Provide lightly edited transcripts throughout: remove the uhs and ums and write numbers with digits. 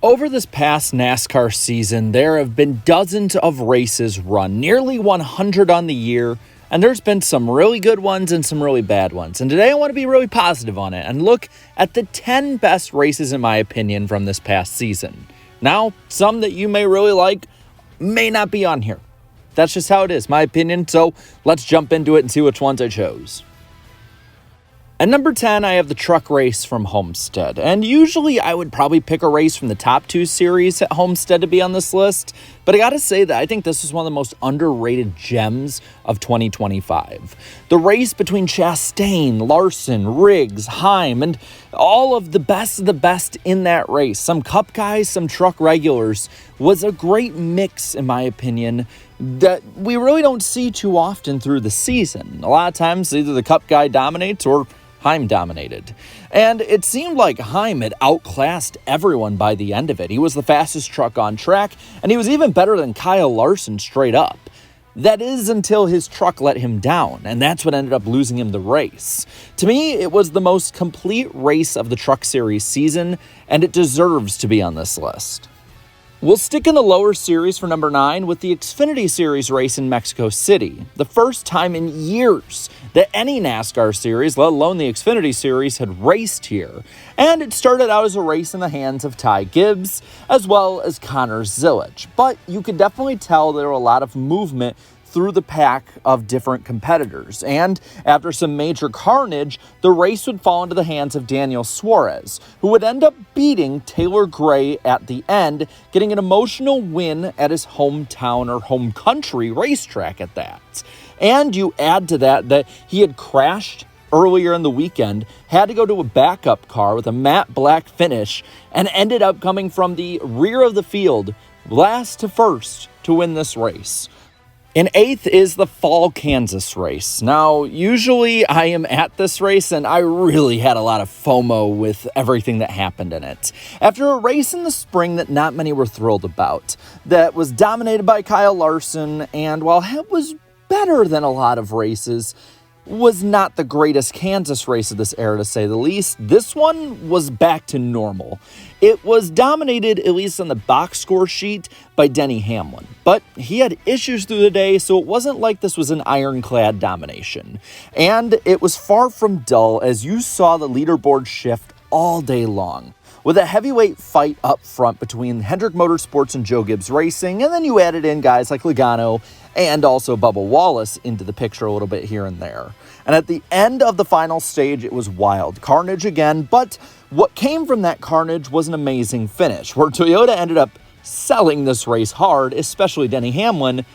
Over this past NASCAR season, there have been dozens of races run, nearly 100 on the year, and there's been some really good ones and some really bad ones. And today I want to be really positive on it and look at the 10 best races in my opinion from this past season. Now, some that you may really like may not be on here. That's just how it is, my opinion, so let's jump into it and see which ones I chose. At number 10, I have the truck race from Homestead, and usually I would probably pick a race from the top two series at Homestead to be on this list, but I gotta say that I think this is one of the most underrated gems of 2025. The race between Chastain, Larson, Riggs, Heim, and all of the best in that race, some cup guys, some truck regulars, was a great mix, in my opinion, that we really don't see too often through the season. A lot of times either the cup guy dominates or Heim dominated. And it seemed like Heim had outclassed everyone by the end of it. He was the fastest truck on track, and he was even better than Kyle Larson straight up. That is until his truck let him down, and that's what ended up losing him the race. To me, it was the most complete race of the Truck Series season, and it deserves to be on this list. We'll stick in the lower series for number 9 with the Xfinity Series race in Mexico City. The first time in years that any NASCAR series, let alone the Xfinity Series, had raced here. And it started out as a race in the hands of Ty Gibbs, as well as Connor Zilisch. But you could definitely tell there were a lot of movement through the pack of different competitors. And after some major carnage, the race would fall into the hands of Daniel Suarez, who would end up beating Taylor Gray at the end, getting an emotional win at his hometown or home country racetrack at that. And you add to that he had crashed earlier in the weekend, had to go to a backup car with a matte black finish, and ended up coming from the rear of the field, last to first, to win this race. In 8th is the Fall Kansas race. Now, usually I am at this race, and I really had a lot of FOMO with everything that happened in it. After a race in the spring that not many were thrilled about, that was dominated by Kyle Larson, and while it was better than a lot of races, was not the greatest Kansas race of this era, to say the least. This one was back to normal. It was dominated, at least on the box score sheet, by Denny Hamlin. But he had issues through the day, so it wasn't like this was an ironclad domination. And it was far from dull, as you saw the leaderboard shift all day long, with a heavyweight fight up front between Hendrick Motorsports and Joe Gibbs Racing, and then you added in guys like Logano and also Bubba Wallace into the picture a little bit here and there. And at the end of the final stage, it was wild carnage again, but what came from that carnage was an amazing finish, where Toyota ended up selling this race hard, especially Denny Hamlin,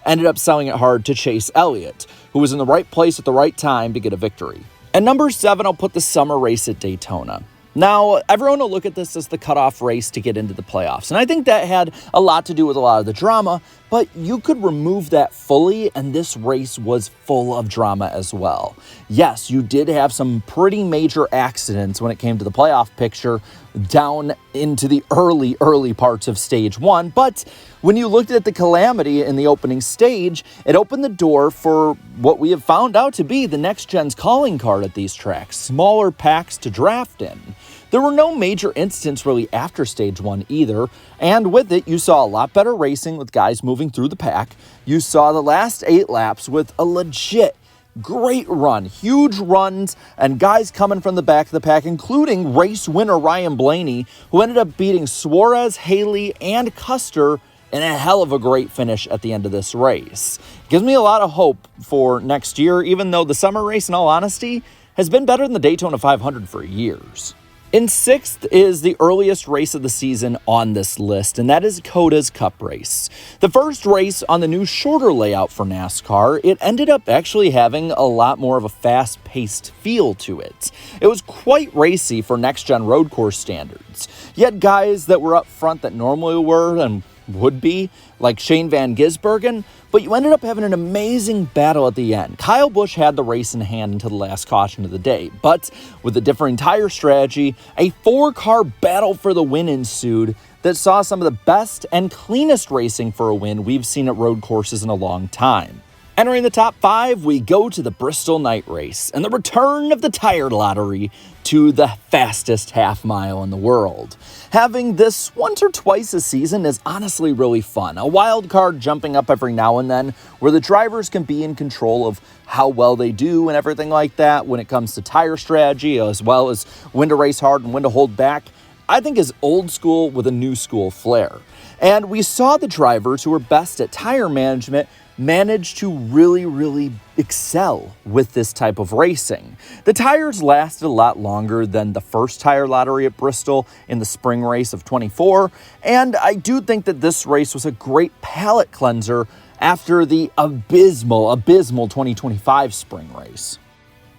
ended up selling it hard to Chase Elliott, who was in the right place at the right time to get a victory. At number 7, I'll put the summer race at Daytona. Now, everyone will look at this as the cutoff race to get into the playoffs, and I think that had a lot to do with a lot of the drama, but you could remove that fully, and this race was full of drama as well. Yes, you did have some pretty major accidents when it came to the playoff picture down into the early parts of stage 1, but when you looked at the calamity in the opening stage, it opened the door for what we have found out to be the next gen's calling card at these tracks, smaller packs to draft in. There were no major incidents really after stage 1 either, and with it, you saw a lot better racing with guys moving through the pack. You saw the last 8 laps with a legit great run, huge runs, and guys coming from the back of the pack, including race winner Ryan Blaney, who ended up beating Suarez, Haley, and Custer in a hell of a great finish at the end of this race. Gives me a lot of hope for next year, even though the summer race, in all honesty, has been better than the Daytona 500 for years. In 6th is the earliest race of the season on this list, and that is Coda's Cup race. The first race on the new shorter layout for NASCAR, it ended up actually having a lot more of a fast-paced feel to it. It was quite racy for next-gen road course standards. You had guys that were up front that normally were and would be, like Shane Van Gisbergen, but you ended up having an amazing battle at the end. Kyle Busch had the race in hand until the last caution of the day, but with a differing tire strategy, a 4-car battle for the win ensued that saw some of the best and cleanest racing for a win we've seen at road courses in a long time. Entering the top 5, we go to the Bristol Night Race and the return of the tire lottery to the fastest half mile in the world. Having this once or twice a season is honestly really fun. A wild card jumping up every now and then where the drivers can be in control of how well they do and everything like that when it comes to tire strategy, as well as when to race hard and when to hold back, I think is old school with a new school flair. And we saw the drivers who were best at tire management managed to really excel with this type of racing. The tires lasted a lot longer than the first tire lottery at Bristol in the spring race of 24, and I do think that this race was a great palate cleanser after the abysmal 2025 spring race.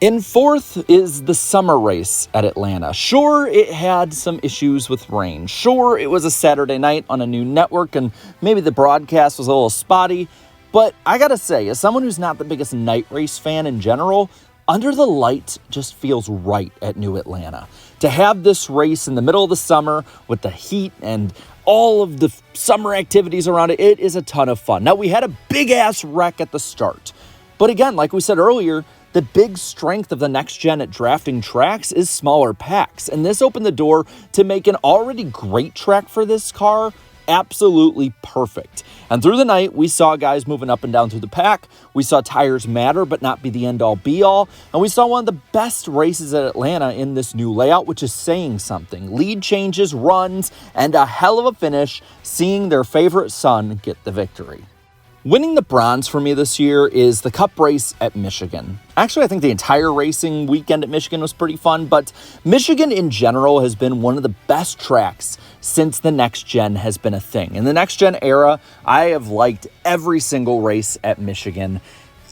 In fourth is the summer race at Atlanta. Sure, it had some issues with rain. Sure, it was a Saturday night on a new network and maybe the broadcast was a little spotty. But I gotta say, as someone who's not the biggest night race fan in general, Under the Lights just feels right at New Atlanta. To have this race in the middle of the summer with the heat and all of the summer activities around it, it is a ton of fun. Now, we had a big-ass wreck at the start. But again, like we said earlier, the big strength of the next gen at drafting tracks is smaller packs. And this opened the door to make an already great track for this car absolutely perfect. And through the night, we saw guys moving up and down through the pack. We saw tires matter, but not be the end-all be-all. And we saw one of the best races at Atlanta in this new layout, which is saying something. Lead changes, runs, and a hell of a finish, seeing their favorite son get the victory. Winning the bronze for me this year is the Cup race at Michigan. Actually, I think the entire racing weekend at Michigan was pretty fun, but Michigan in general has been one of the best tracks since the next gen has been a thing. In the next gen era, I have liked every single race at Michigan,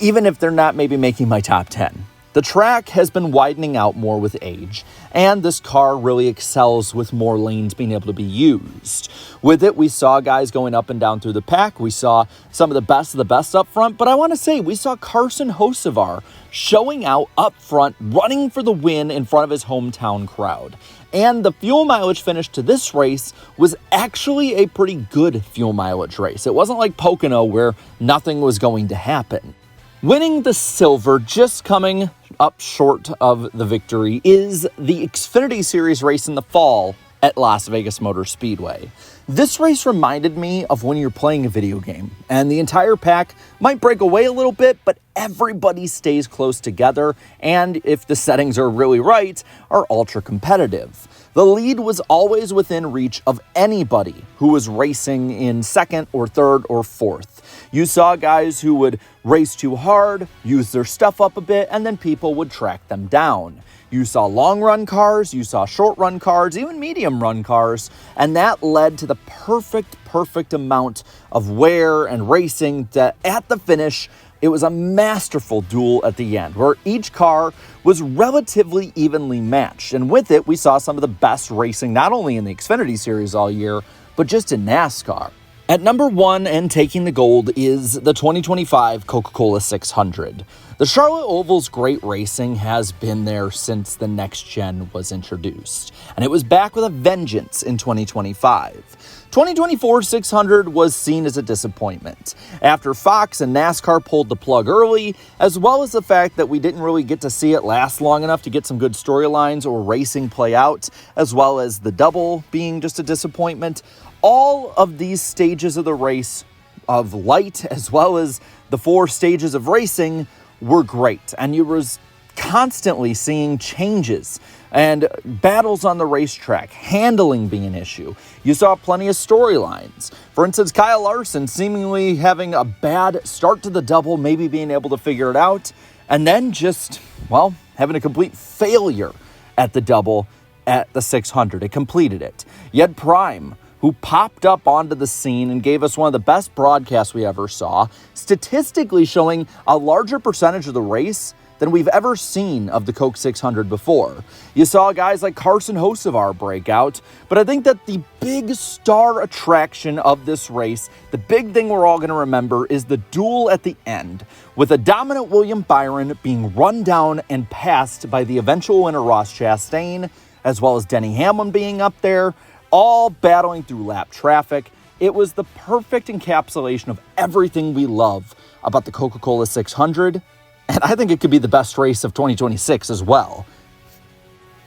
even if they're not maybe making my top 10. The track has been widening out more with age, and this car really excels with more lanes being able to be used. With it, we saw guys going up and down through the pack. We saw some of the best up front, but I want to say we saw Carson Hocevar showing out up front, running for the win in front of his hometown crowd. And the fuel mileage finish to this race was actually a pretty good fuel mileage race. It wasn't like Pocono where nothing was going to happen. Winning the silver, just coming up short of the victory, is the Xfinity Series race in the fall at Las Vegas Motor Speedway. This race reminded me of when you're playing a video game, and the entire pack might break away a little bit, but everybody stays close together, and if the settings are really right, are ultra competitive. The lead was always within reach of anybody who was racing in second or third or fourth. You saw guys who would race too hard, use their stuff up a bit, and then people would track them down. You saw long run cars, you saw short run cars, even medium run cars, and that led to the perfect amount of wear and racing that at the finish, it was a masterful duel at the end, where each car was relatively evenly matched. And with it, we saw some of the best racing, not only in the Xfinity Series all year, but just in NASCAR. At number 1 and taking the gold is the 2025 Coca-Cola 600. The Charlotte Oval's great racing has been there since the next gen was introduced, and it was back with a vengeance in 2025. 2024 600 was seen as a disappointment after Fox and NASCAR pulled the plug early, as well as the fact that we didn't really get to see it last long enough to get some good storylines or racing play out, as well as the double being just a disappointment. All of these stages of the race of light, as well as the 4 stages of racing, were great, and you was constantly seeing changes and battles on the racetrack, handling being an issue. You saw plenty of storylines. For instance, Kyle Larson seemingly having a bad start to the double, maybe being able to figure it out, and then just, well, having a complete failure at the double at the 600. It completed it. You had Prime, who popped up onto the scene and gave us one of the best broadcasts we ever saw, statistically showing a larger percentage of the race than we've ever seen of the Coke 600 before. You saw guys like Carson Hocevar break out, but I think that the big star attraction of this race, the big thing we're all going to remember, is the duel at the end, with a dominant William Byron being run down and passed by the eventual winner Ross Chastain, as well as Denny Hamlin being up there, all battling through lap traffic. It was the perfect encapsulation of everything we love about the Coca-Cola 600, and I think it could be the best race of 2026 as well.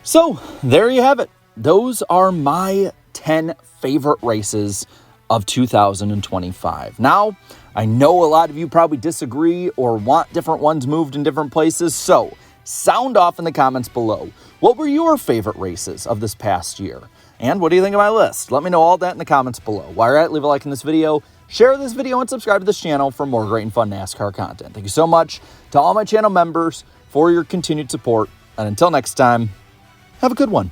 So there you have it. Those are my 10 favorite races of 2025. Now, I know a lot of you probably disagree or want different ones moved in different places, so sound off in the comments below. What were your favorite races of this past year? And what do you think of my list? Let me know all that in the comments below. While you're at it, leave a like in this video, share this video, and subscribe to this channel for more great and fun NASCAR content. Thank you so much to all my channel members for your continued support. And until next time, have a good one.